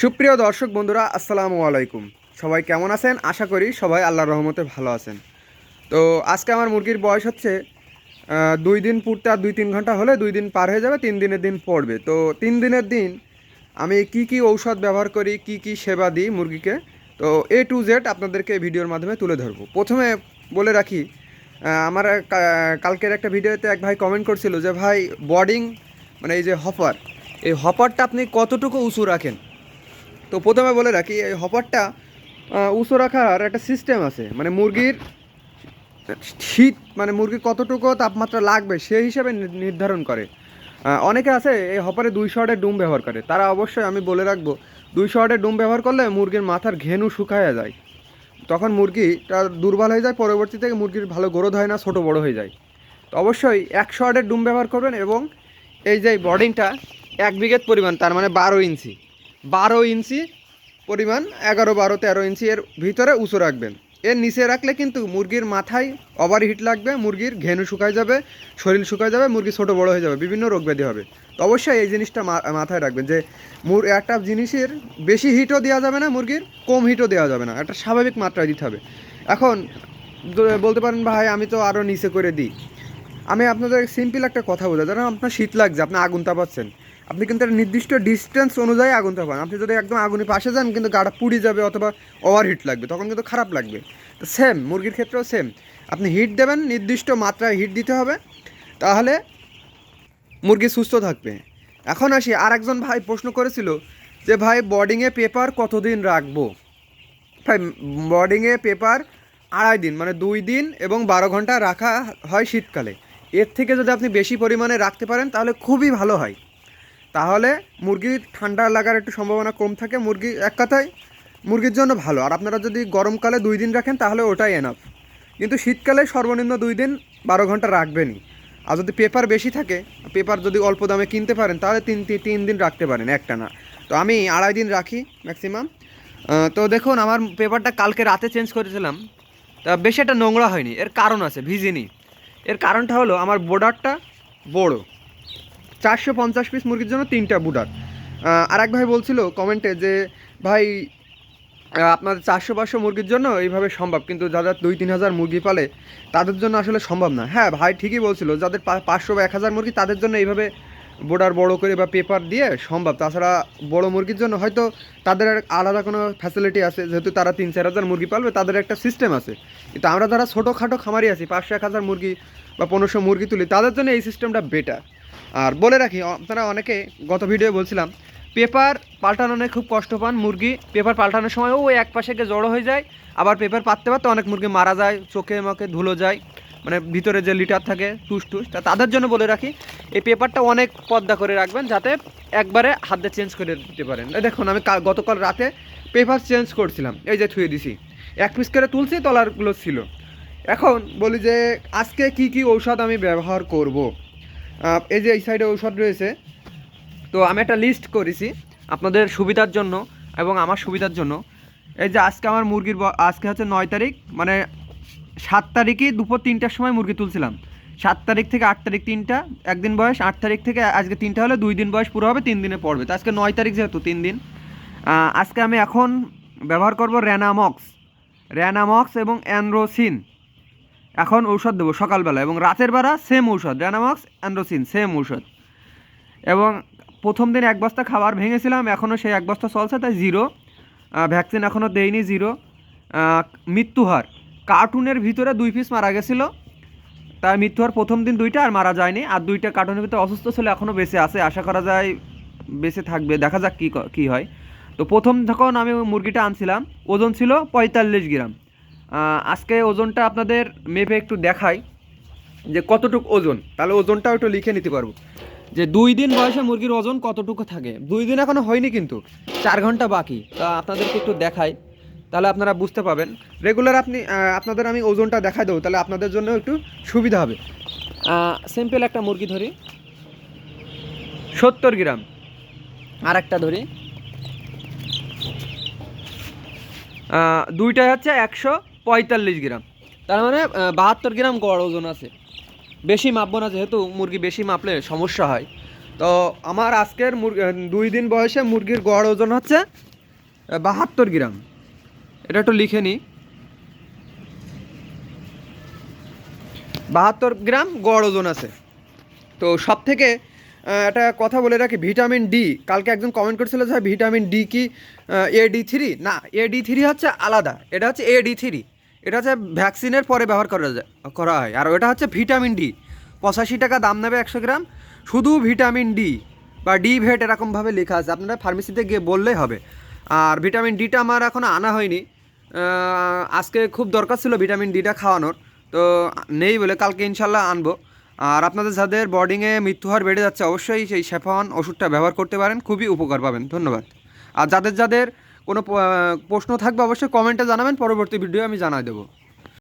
সুপ্রিয় দর্শক বন্ধুরা, আসসালামু আলাইকুম। সবাই কেমন আছেন? আশা করি সবাই আল্লাহর রহমতে ভালো আছেন। তো আজকে আমার মুরগির বয়স হচ্ছে 2 দিন পুরতে আর 2-3 ঘন্টা হলে 2 দিন পার হয়ে যাবে, 3 দিনের দিন পড়বে। তো 3 দিনের দিন আমি কি কি ঔষধ ব্যবহার করি, কি কি সেবা দিই মুরগিকে, তো A to Z আপনাদেরকে এই ভিডিওর মাধ্যমে তুলে ধরবো। প্রথমে বলে রাখি, আমার কালকের একটা ভিডিওতে এক ভাই কমেন্ট করছিল যে ভাই, বডিং মানে এই যে হপার, এই হপারটা আপনি কতটুকু উঁচু রাখেন। তো প্রথমে বলে রাখি, এই হপারটা উঁচু রাখার একটা সিস্টেম আছে। মানে মুরগির শীত, মানে মুরগির কতটুকু তাপমাত্রা লাগবে সেই হিসাবে নির্ধারণ করে। অনেকে আছে এই হপারে 200 ওয়াটের ডুম ব্যবহার করে, তারা অবশ্যই আমি বলে রাখবো, 200 ওয়াটের ডুম ব্যবহার করলে মুরগির মাথার ঘেনু শুকায়া যায়, তখন মুরগিটা দুর্বল হয়ে যায়, পরবর্তীতে মুরগির ভালো গ্রোথ হয় না, ছোটো বড়ো হয়ে যায়। তো অবশ্যই 100 ওয়াটের ডুম ব্যবহার করবেন। এবং এই যে বডিংটা 1 বিঘের পরিমাণ, তার মানে 12 ইঞ্চি, 12 ইঞ্চি পরিমাণ, 11, 12, 13 ইঞ্চি এর ভিতরে উঁচু রাখবেন। এর নিচে রাখলে কিন্তু মুরগির মাথায় ওভার হিট লাগবে, মুরগির ঘেনু শুকায় যাবে, শরীর শুকায় যাবে, মুরগি ছোটো বড়ো হয়ে যাবে, বিভিন্ন রোগ ব্যাধি হবে। তো অবশ্যই এই জিনিসটা মাথায় রাখবেন যে একটা জিনিসের বেশি হিটও দেওয়া যাবে না, মুরগির কম হিটও দেওয়া যাবে না, একটা স্বাভাবিক মাত্রায় দিতে হবে। এখন বলতে পারেন ভাই আমি তো আরও নিচে করে দিই। আমি আপনাদের সিম্পল একটা কথা বলি, ধরেন আপনার শীত লাগছে, আপনি আগুন তাপাচ্ছেন, আপনি কিন্তু একটা নির্দিষ্ট ডিস্টেন্স অনুযায়ী আগুন তাপান। আপনি যদি একদম আগুনের পাশে যান, কিন্তু গাটা পুড়ে যাবে অথবা ওভার হিট লাগবে, তখন কিন্তু খারাপ লাগবে। তো সেম মুরগির ক্ষেত্রেও সেম, আপনি হিট দেবেন, নির্দিষ্ট মাত্রায় হিট দিতে হবে, তাহলে মুরগি সুস্থ থাকবে। এখন আসি, আর একজন ভাই প্রশ্ন করেছিল যে ভাই, বোর্ডিংয়ে পেপার কতদিন রাখবো? ভাই, বোর্ডিংয়ে পেপার 2.5 দিন, মানে 2 দিন এবং 12 ঘন্টা রাখা হয় শীতকালে। এর থেকে যদি আপনি বেশি পরিমাণে রাখতে পারেন তাহলে খুবই ভালো হয়, তাহলে মুরগির ঠান্ডা লাগার একটু সম্ভাবনা কম থাকে, মুরগি এক কথায় মুরগির জন্য ভালো। আর আপনারা যদি গরমকালে 2 দিন রাখেন তাহলে ওটাই এনাফ, কিন্তু শীতকালে সর্বনিম্ন 2 দিন 12 ঘন্টা রাখবেনই। আর যদি পেপার বেশি থাকে, পেপার যদি অল্প দামে কিনতে পারেন, তাহলে 3 দিন রাখতে পারেন একটা না। তো আমি 2.5 দিন রাখি ম্যাক্সিমাম। তো দেখুন, আমার পেপারটা কালকে রাতে চেঞ্জ করেছিলাম, তা বেশি একটা নোংরা হয়নি। এর কারণ আছে, ভিজিনি। এর কারণটা হলো আমার বোর্ডারটা বড়, 450 পিস মুরগির জন্য 3টা বুডার। আর এক ভাই বলছিল কমেন্টে যে ভাই, আপনাদের 400-500 মুরগির জন্য এইভাবে সম্ভব, কিন্তু যাদের 2-3 হাজার মুরগি পালে তাদের জন্য আসলে সম্ভব না। হ্যাঁ ভাই, ঠিকই বলছিল, যাদের 500 বা 1000 মুরগি, তাদের জন্য এইভাবে বোর্ডার বড় করে বা পেপার দিয়ে সম্ভব। তাছাড়া বড় মুরগির জন্য হয়তো তাদের আলাদা কোনো ফ্যাসিলিটি আছে, যেহেতু তারা 3-4 হাজার মুরগি পালবে, তাদের একটা সিস্টেম আছে। কিন্তু আমরা যারা ছোটোখাটো খামারি আছি, 500-1000 মুরগি বা 1500 মুরগি তুলি, তাদের জন্য এই সিস্টেমটা বেটার। আর বলে রাখি, আপনারা অনেকে গত ভিডিও বলছিলাম পেপার পাল্টানো নিয়ে খুব কষ্ট পান মুরগি। পেপার পাল্টানোর সময় ও এক পাশে গিয়ে জড়ো হয়ে যায়, আবার পেপার পাততে পারতে অনেক মুরগি মারা যায়, চোখে মুখে ধুলো যায়, মানে ভিতরে যে লিটার থাকে টুস টুস। তা তাদের জন্য বলে রাখি, এই পেপারটা অনেক পর্দা করে রাখবেন, যাতে একবারে হাত দিয়ে চেঞ্জ করে দিতে পারেন। দেখুন, আমি গতকাল রাতে পেপার চেঞ্জ করছিলাম, এই যে থুয়ে দিছি, 1 পিস করে তুলছি, তলারগুলো ছিল। এখন বলি যে আজকে কি কি ঔষধ আমি ব্যবহার করব। এই যে এই সাইডে ঔষধ রয়েছে, তো আমি একটা লিস্ট করেছি আপনাদের সুবিধার জন্য এবং আমার সুবিধার জন্য। এই যে আজকে আমার আজকে হচ্ছে 9 তারিখ, মানে 7 তারিখই দুপুর 3টার সময় মুরগি তুলছিলাম। 7 তারিখ থেকে 8 তারিখ 3টা, একদিন বয়স। 8 তারিখ থেকে আজকে 3টা হলে 2 দিন বয়স পুরো হবে, 3 দিনে পড়বে। তো আজকে 9 তারিখ, যেহেতু 3 দিন। আজকে আমি এখন ব্যবহার করব র্যানামক্স এবং অ্যান্ড্রোসিন। এখন ঔষধ দেবো সকালবেলা এবং রাতের বেলা সেম ঔষধ, র্যানামক্স অ্যান্ড্রোসিন সেম ঔষধ। এবং প্রথম দিন 1 বস্তা খাবার ভেঙেছিলাম, এখনও সেই 1 বস্তা চলছে, তাই 0। ভ্যাকসিন এখনও দেইনি, 0। মৃত্যুহার, কার্টুনের ভিতরে 2 পিস মারা গেছিলো, তাই মৃত্যুহার প্রথম দিন 2টা, আর মারা যায়নি। আর 2টা কার্টুনের ভিতরে অসুস্থ ছিল, এখনও বেঁচে আছে, আশা করা যায় বেঁচে থাকবে, দেখা যাক কী হয়। তো প্রথম যখন আমি মুরগিটা আনছিলাম, ওজন ছিল 45 গ্রাম। আজকে ওজনটা আপনাদের মেপে একটু দেখাই যে কতটুকু ওজন, তাহলে ওজনটাও একটু লিখে নিতে পারবো যে 2 দিন বয়সে মুরগির ওজন কতটুকু থাকে। 2 দিন এখনও হয়নি, কিন্তু 4 ঘন্টা বাকি। তা আপনাদেরকে একটু দেখাই, তাহলে আপনারা বুঝতে পাবেন। রেগুলার আপনাদের আমি ওজনটা দেখাই দেবো, তাহলে আপনাদের জন্য একটু সুবিধা হবে। সিম্পল একটা মুরগি ধরি, 70 গ্রাম। আর একটা ধরি, 2টাই হচ্ছে 145 গ্রাম, তার মানে 72 গ্রাম গড় ওজন আছে। বেশি মাপবো না, যেহেতু মুরগি বেশি মাপলে সমস্যা হয়। তো আমার আজকের 2 দিন বয়সে মুরগির গড় ওজন হচ্ছে 72 গ্রাম। এটা একটু লিখে নিই, 72 গ্রাম গড় ওজন আছে। তো সব থেকে একটা কথা বলে রাখি, ভিটামিন ডি, কালকে একজন কমেন্ট করেছিল যে ভিটামিন ডি কি AD3? না, AD3 হচ্ছে আলাদা, এটা হচ্ছে AD3, এটা হচ্ছে ভ্যাকসিনের পরে ব্যবহার করা হয়। আর ওটা হচ্ছে ভিটামিন ডি, 85 টাকা দাম নেবে 100 গ্রাম, শুধু ভিটামিন ডি বা ডি ভেট এরকমভাবে লেখা আছে, আপনারা ফার্মেসিতে গিয়ে বললেই হবে। আর ভিটামিন ডিটা আমার এখনও আনা হয়নি, আজকে খুব দরকার ছিল ভিটামিন ডিটা খাওয়ানোর, তো নেই বলে কালকে ইনশাল্লাহ আনবো। আর আপনাদের যাদের বোর্ডিংয়ে মৃত্যু হার বেড়ে যাচ্ছে, অবশ্যই সেই সেফন ওষুধটা ব্যবহার করতে পারেন, খুবই উপকার পাবেন। ধন্যবাদ। আর যাদের যাদের কোনো প্রশ্ন থাকবে অবশ্যই কমেন্টে জানাবেন, পরবর্তী ভিডিও আমি জানাই দেবো।